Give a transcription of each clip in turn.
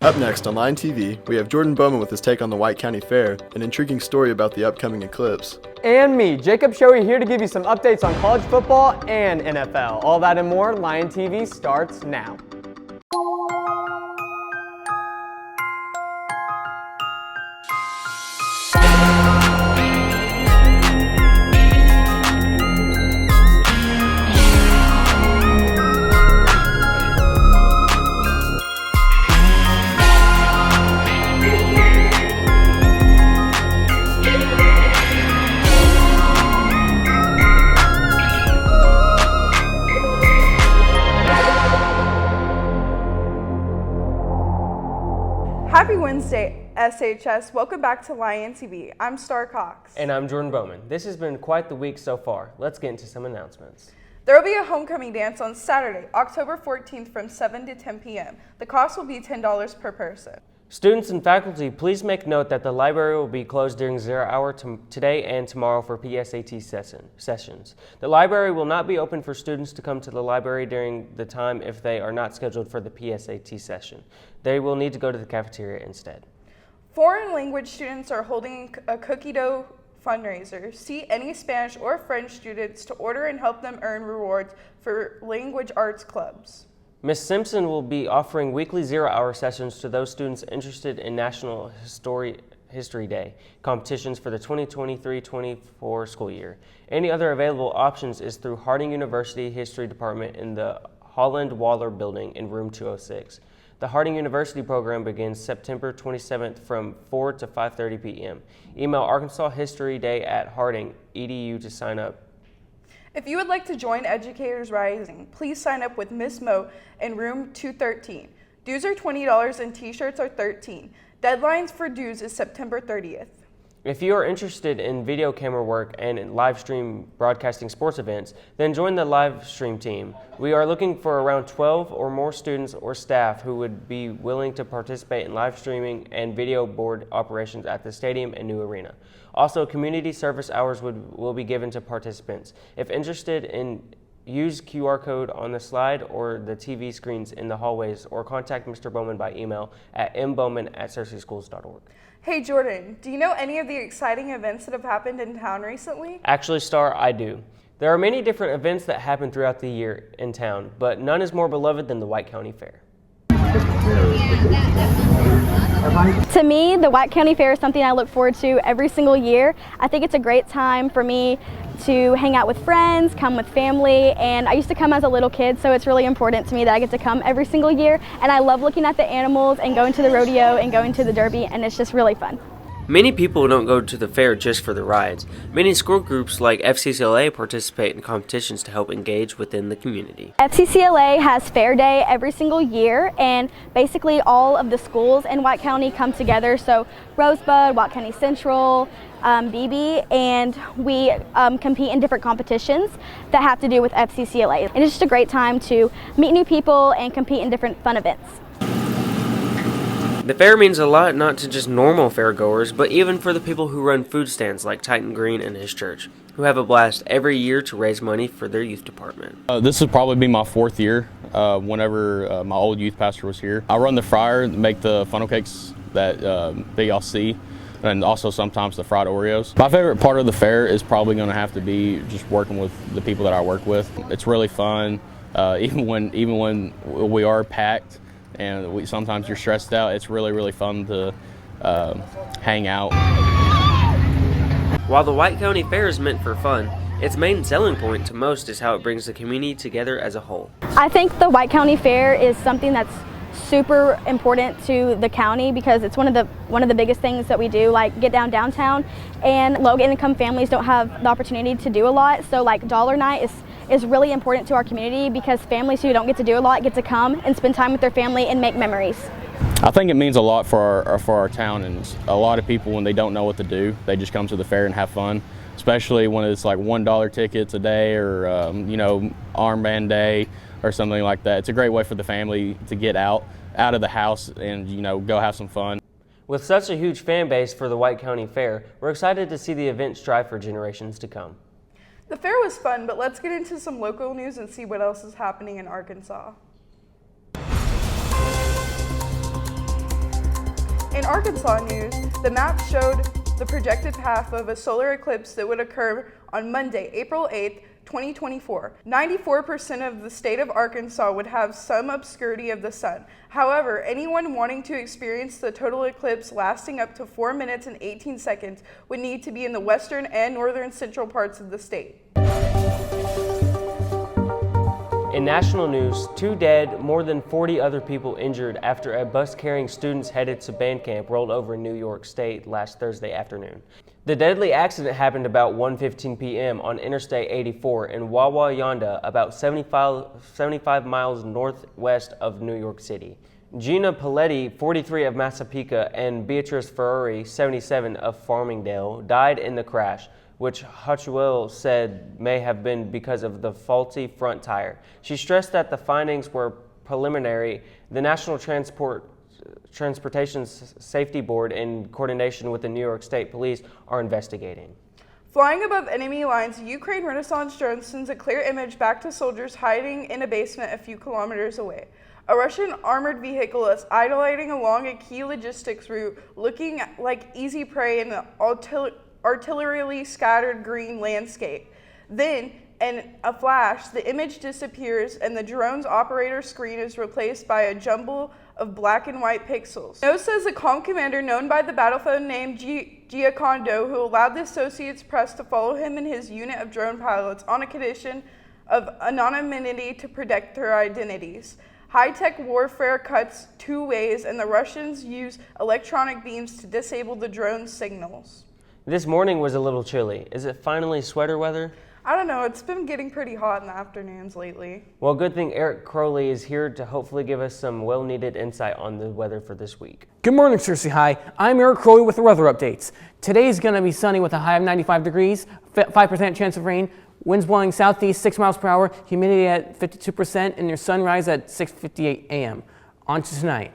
Up next on Lion TV, we have Jordan Bowman with his take on the White County Fair, an intriguing story about the upcoming eclipse. And me, Jacob Shoei, here to give you some updates on college football and NFL. All that and more, Lion TV starts now. Happy Wednesday, SHS. Welcome back to Lion TV. I'm Star Cox. And I'm Jordan Bowman. This has been quite the week so far. Let's get into some announcements. There will be a homecoming dance on Saturday, October 14th from 7 to 10 p.m. The cost will be $10 per person. Students and faculty, please make note that the library will be closed during 0 hour today and tomorrow for PSAT sessions. The library will not be open for students to come to the library during the time if they are not scheduled for the PSAT session. They will need to go to the cafeteria instead. Foreign language students are holding a cookie dough fundraiser. See any Spanish or French students to order and help them earn rewards for language arts clubs. Ms. Simpson will be offering weekly 0 hour sessions to those students interested in National History Day competitions for the 2023-24 school year. Any other available options is through Harding University History Department in the Holland Waller Building in room 206. The Harding University program begins September 27th from 4 to 5:30 p.m. Email arkansashistoryday@harding.edu to sign up. If you would like to join Educators Rising, please sign up with Miss Mo in room 213. Dues are $20 and t-shirts are $13. Deadlines for dues is September 30th. If you are interested in video camera work and in live stream broadcasting sports events, then join the live stream team. We are looking for around 12 or more students or staff who would be willing to participate in live streaming and video board operations at the stadium and new arena. Also, community service hours will be given to participants. If interested use QR code on the slide or the TV screens in the hallways, or contact Mr. Bowman by email at mbowman@cerseischools.org. Hey Jordan, do you know any of the exciting events that have happened in town recently? Actually, Star, I do. There are many different events that happen throughout the year in town, but none is more beloved than the White County Fair. To me, the White County Fair is something I look forward to every single year. I think it's a great time for me to hang out with friends, come with family, and I used to come as a little kid, so it's really important to me that I get to come every single year, and I love looking at the animals and going to the rodeo and going to the derby, and it's just really fun. Many people don't go to the fair just for the rides. Many school groups like FCCLA participate in competitions to help engage within the community. FCCLA has Fair Day every single year, and basically all of the schools in White County come together. So Rosebud, White County Central, BB, and we compete in different competitions that have to do with FCCLA. And it's just a great time to meet new people and compete in different fun events. The fair means a lot not to just normal fairgoers, but even for the people who run food stands like Titan Green and his church, who have a blast every year to raise money for their youth department. This will probably be my 4th year whenever my old youth pastor was here. I run the fryer, make the funnel cakes that y'all see, and also sometimes the fried Oreos. My favorite part of the fair is probably going to have to be just working with the people that I work with. It's really fun, even when we are packed. And sometimes you're stressed out. It's really, really fun to hang out. While the White County Fair is meant for fun, its main selling point to most is how it brings the community together as a whole. I think the White County Fair is something that's super important to the county because it's one of the biggest things that we do, like get downtown, and low income families don't have the opportunity to do a lot. So like Dollar Night is really important to our community because families who don't get to do a lot get to come and spend time with their family and make memories. I think it means a lot for our town, and a lot of people, when they don't know what to do, they just come to the fair and have fun, especially when it's like $1 tickets a day or armband day or something like that. It's a great way for the family to get out of the house and go have some fun. With such a huge fan base for the White County Fair, we're excited to see the event strive for generations to come. The fair was fun, but let's get into some local news and see what else is happening in Arkansas. In Arkansas news, the map showed the projected path of a solar eclipse that would occur on Monday, April 8th, 2024. 94% of the state of Arkansas would have some obscurity of the sun. However, anyone wanting to experience the total eclipse lasting up to 4 minutes and 18 seconds would need to be in the western and northern central parts of the state. In national news, 2 dead, more than 40 other people injured after a bus carrying students headed to band camp rolled over in New York State last Thursday afternoon. The deadly accident happened about 1:15 p.m. on Interstate 84 in Wawa Yonda, about 75 miles northwest of New York City. Gina Paletti, 43 of Massapequa, and Beatrice Ferrari, 77 of Farmingdale, died in the crash, which Hutchwell said may have been because of the faulty front tire. She stressed that the findings were preliminary. The National Transportation Safety Board, in coordination with the New York State Police, are investigating. Flying above enemy lines, Ukraine Renaissance drone sends a clear image back to soldiers hiding in a basement a few kilometers away. A Russian armored vehicle is idling along a key logistics route, looking like easy prey in the artillerily scattered green landscape. Then, in a flash, the image disappears and the drone's operator screen is replaced by a jumble of black and white pixels. No says a comm commander known by the battlefield name Giacondo, who allowed the Associated Press to follow him and his unit of drone pilots on a condition of anonymity to protect their identities. High-tech warfare cuts 2 ways, and the Russians use electronic beams to disable the drone's signals. This morning was a little chilly. Is it finally sweater weather? I don't know, it's been getting pretty hot in the afternoons lately. Well, good thing Eric Crowley is here to hopefully give us some well-needed insight on the weather for this week. Good morning, Searcy High. I'm Eric Crowley with the weather updates. Today's going to be sunny with a high of 95 degrees, 5% chance of rain, winds blowing southeast 6 miles per hour, humidity at 52%, and your sunrise at 6:58 a.m. On to tonight.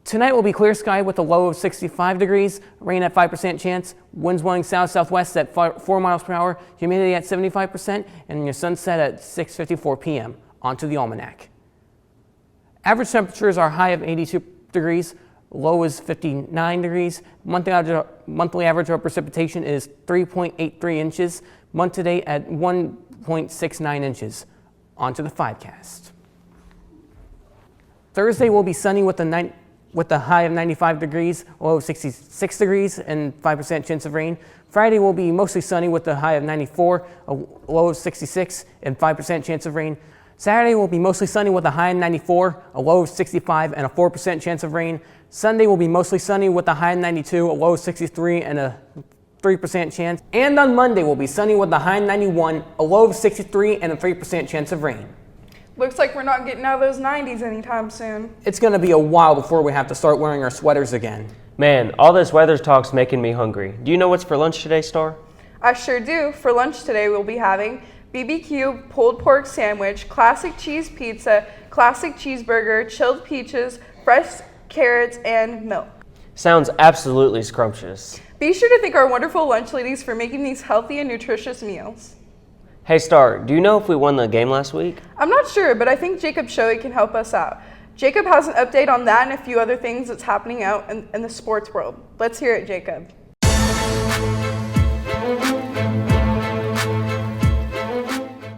Tonight will be clear sky with a low of 65 degrees, rain at 5% chance, winds blowing south-southwest at 4 miles per hour, humidity at 75%, and your sunset at 6:54 p.m. On to the almanac. Average temperatures are high of 82 degrees, low is 59 degrees. Monthly average of precipitation is 3.83 inches, month to date at 1.69 inches. On to the 5cast. Thursday will be sunny with a high of 95 degrees, low of 66 degrees, and 5% chance of rain. Friday will be mostly sunny with a high of 94, a low of 66, and 5% chance of rain. Saturday will be mostly sunny with a high of 94, a low of 65, and a 4% chance of rain. Sunday will be mostly sunny with a high of 92, a low of 63, and a 3% chance. And on Monday will be sunny with a high of 91, a low of 63, and a 3% chance of rain. Looks like we're not getting out of those 90s anytime soon. It's going to be a while before we have to start wearing our sweaters again. Man, all this weather talk's making me hungry. Do you know what's for lunch today, Star? I sure do. For lunch today, we'll be having BBQ pulled pork sandwich, classic cheese pizza, classic cheeseburger, chilled peaches, fresh carrots, and milk. Sounds absolutely scrumptious. Be sure to thank our wonderful lunch ladies for making these healthy and nutritious meals. Hey, Star, do you know if we won the game last week? I'm not sure, but I think Jacob Shoei can help us out. Jacob has an update on that and a few other things that's happening out in the sports world. Let's hear it, Jacob.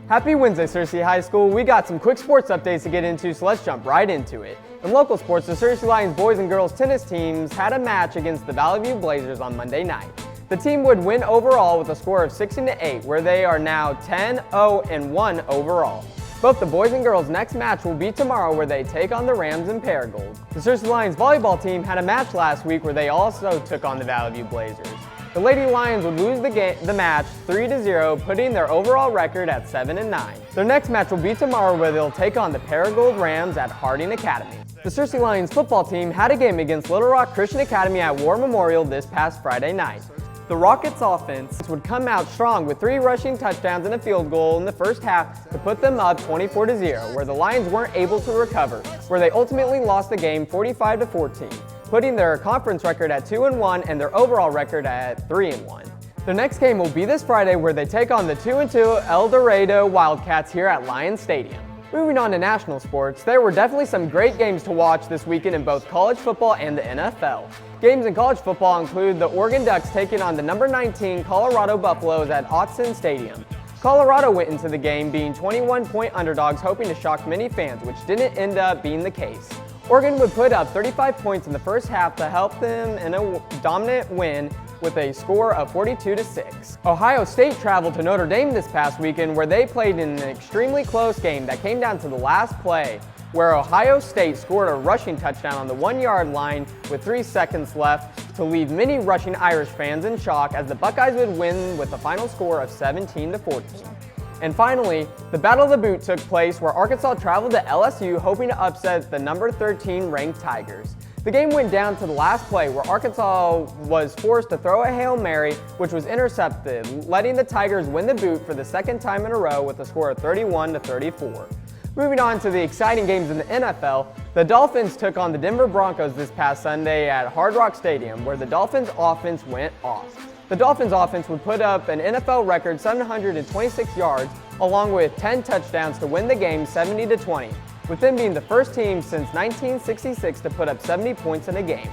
Happy Wednesday, Searcy High School. We got some quick sports updates to get into, so let's jump right into it. In local sports, the Searcy Lions boys and girls tennis teams had a match against the Valley View Blazers on Monday night. The team would win overall with a score of 16-8, where they are now 10-0-1 overall. Both the boys and girls' next match will be tomorrow, where they take on the Rams in Paragould. The Searcy Lions volleyball team had a match last week where they also took on the Valley View Blazers. The Lady Lions would lose the match 3-0, putting their overall record at 7-9. Their next match will be tomorrow, where they'll take on the Paragould Rams at Harding Academy. The Searcy Lions football team had a game against Little Rock Christian Academy at War Memorial this past Friday night. The Rockets offense would come out strong with 3 rushing touchdowns and a field goal in the first half to put them up 24-0, where the Lions weren't able to recover, where they ultimately lost the game 45-14, putting their conference record at 2-1 and their overall record at 3-1. Their next game will be this Friday, where they take on the 2-2 El Dorado Wildcats here at Lions Stadium. Moving on to national sports, there were definitely some great games to watch this weekend in both college football and the NFL. Games in college football include the Oregon Ducks taking on the number 19 Colorado Buffaloes at Autzen Stadium. Colorado went into the game being 21-point underdogs, hoping to shock many fans, which didn't end up being the case. Oregon would put up 35 points in the first half to help them in a dominant win with a score of 42-6. Ohio State traveled to Notre Dame this past weekend, where they played in an extremely close game that came down to the last play, where Ohio State scored a rushing touchdown on the 1-yard line with 3 seconds left to leave many rushing Irish fans in shock, as the Buckeyes would win with a final score of 17-14. And finally, the Battle of the Boot took place, where Arkansas traveled to LSU hoping to upset the number 13 ranked Tigers. The game went down to the last play, where Arkansas was forced to throw a Hail Mary, which was intercepted, letting the Tigers win the boot for the second time in a row with a score of 31-34. Moving on to the exciting games in the NFL, the Dolphins took on the Denver Broncos this past Sunday at Hard Rock Stadium, where the Dolphins offense went off. The Dolphins offense would put up an NFL record 726 yards, along with 10 touchdowns to win the game 70-20. With them being the first team since 1966 to put up 70 points in a game.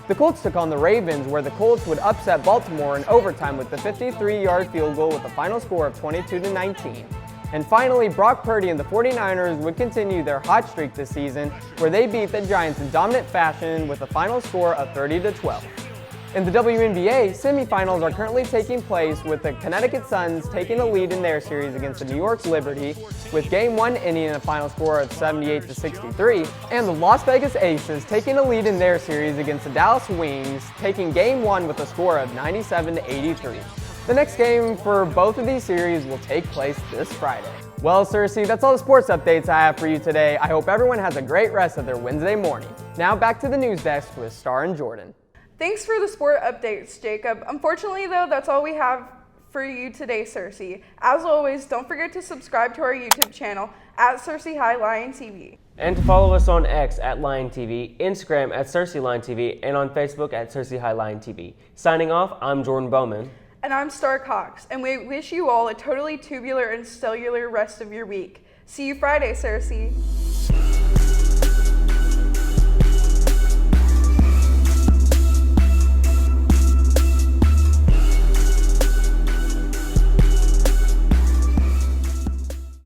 The Colts took on the Ravens, where the Colts would upset Baltimore in overtime with the 53-yard field goal with a final score of 22-19. And finally, Brock Purdy and the 49ers would continue their hot streak this season, where they beat the Giants in dominant fashion with a final score of 30-12. In the WNBA, semifinals are currently taking place, with the Connecticut Suns taking a lead in their series against the New York Liberty, with Game 1 ending in a final score of 78-63, and the Las Vegas Aces taking a lead in their series against the Dallas Wings, taking Game 1 with a score of 97-83. The next game for both of these series will take place this Friday. Well, Cersei, that's all the sports updates I have for you today. I hope everyone has a great rest of their Wednesday morning. Now back to the news desk with Star and Jordan. Thanks for the sport updates, Jacob. Unfortunately, though, that's all we have for you today, Cersei. As always, don't forget to subscribe to our YouTube channel at Cersei High Lion TV. And to follow us on X at Lion TV, Instagram at Cersei Lion TV, and on Facebook at Cersei High Lion TV. Signing off, I'm Jordan Bowman. And I'm Star Cox, and we wish you all a totally tubular and cellular rest of your week. See you Friday, Cersei.